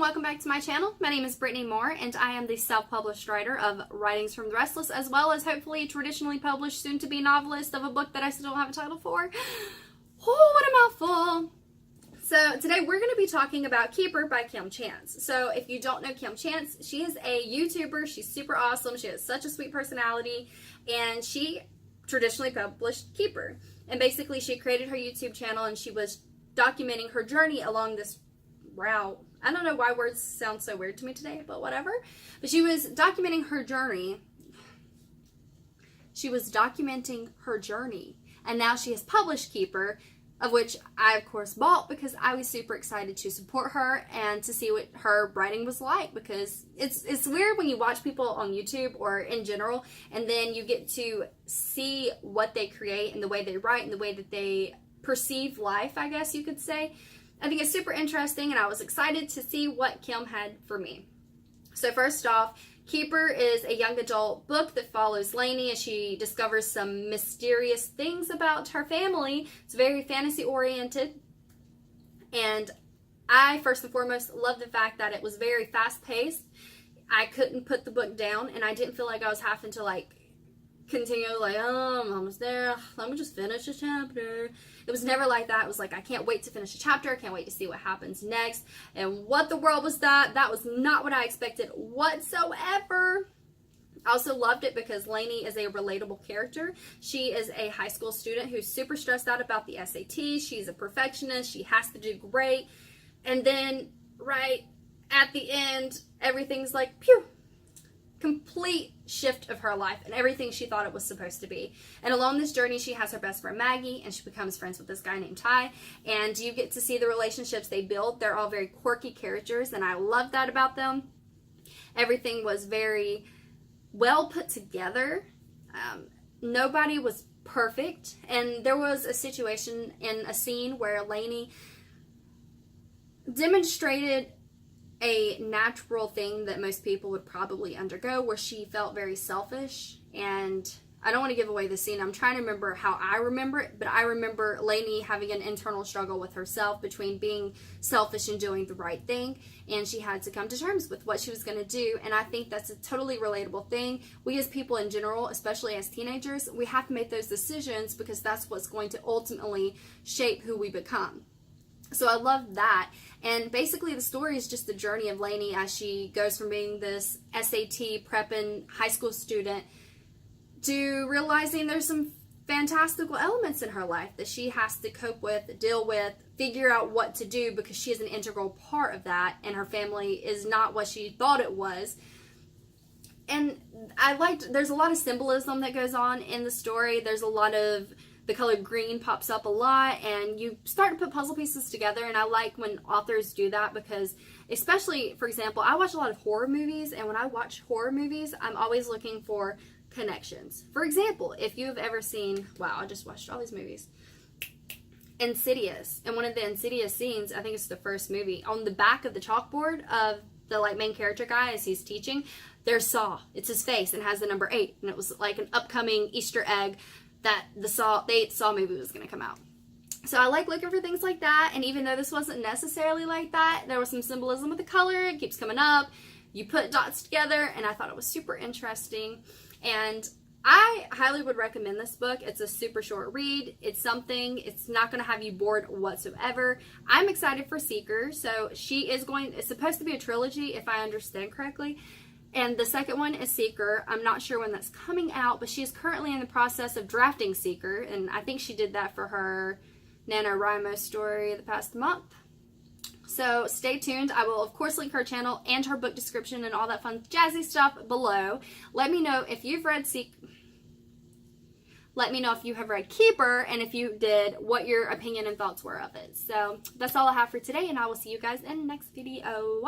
welcome back to my channel. My name is Brittany Moore and I am the self-published writer of Writings from the Restless, as well as hopefully traditionally published soon-to-be novelist of a book that I still don't have a title for. Oh, what a mouthful! So today we're going to be talking about Keeper by Kim Chance. So if you don't know Kim Chance, she is a YouTuber. She's super awesome. She has such a sweet personality, and she traditionally published Keeper. And basically she created her YouTube channel and she was documenting her journey along this route. I don't know why words sound so weird to me today, but whatever. But she was documenting her journey. And now she has published Keeper, of which I, of course, bought because I was super excited to support her and to see what her writing was like, because it's weird when you watch people on YouTube or in general, and then you get to see what they create and the way they write and the way that they perceive life, I guess you could say. I think it's super interesting, and I was excited to see what Kim had for me. So first off, Keeper is a young adult book that follows Lainey as she discovers some mysterious things about her family. It's very fantasy oriented, and I first and foremost love the fact that it was very fast paced. I couldn't put the book down, and I didn't feel like I was having to continue I'm almost there, let me just finish a chapter. It was never like that. It was like, I can't wait to finish a chapter, I can't wait to see what happens next. And what the world was that? That was not what I expected whatsoever. I also loved it because Lainey is a relatable character. She is a high school student who's super stressed out about the SAT. She's a perfectionist. She has to do great. And then right at the end, everything's like, pew, complete shift of her life and everything she thought it was supposed to be. And along this journey, she has her best friend Maggie, and she becomes friends with this guy named Ty, and you get to see the relationships they build. They're all very quirky characters, and I love that about them. Everything was very well put together. Nobody was perfect, and there was a situation in a scene where Lainey demonstrated a natural thing that most people would probably undergo, where she felt very selfish. And I don't want to give away the scene. I'm trying to remember how I remember it, but I remember Lainey having an internal struggle with herself between being selfish and doing the right thing, and she had to come to terms with what she was going to do. And I think that's a totally relatable thing. We as people in general, especially as teenagers, we have to make those decisions because that's what's going to ultimately shape who we become. So I love that. And basically the story is just the journey of Lainey as she goes from being this SAT prepping high school student to realizing there's some fantastical elements in her life that she has to cope with, deal with, figure out what to do, because she is an integral part of that, and her family is not what she thought it was. And there's a lot of symbolism that goes on in the story. There's a lot of, the color green pops up a lot, and you start to put puzzle pieces together, and I like when authors do that, because especially, for example, I watch a lot of horror movies, and when I watch horror movies, I'm always looking for connections. For example, if you've ever seen, wow, I just watched all these movies, Insidious, and one of the Insidious scenes, I think it's the first movie, on the back of the chalkboard of the main character guy as he's teaching, there's Saw. It's his face and has the number 8, and it was like an upcoming Easter egg that the 8th Saw movie was going to come out. So I like looking for things like that, and even though this wasn't necessarily like that, there was some symbolism with the color. It keeps coming up. You put dots together, and I thought it was super interesting. And I highly would recommend this book. It's a super short read. It's something. It's not going to have you bored whatsoever. I'm excited for Seeker. So it's supposed to be a trilogy, if I understand correctly. And the second one is Seeker. I'm not sure when that's coming out, but she is currently in the process of drafting Seeker, and I think she did that for her NaNoWriMo story the past month. So stay tuned. I will, of course, link her channel and her book description and all that fun jazzy stuff below. Let me know if you've read Let me know if you have read Keeper, and if you did, what your opinion and thoughts were of it. So that's all I have for today, and I will see you guys in the next video.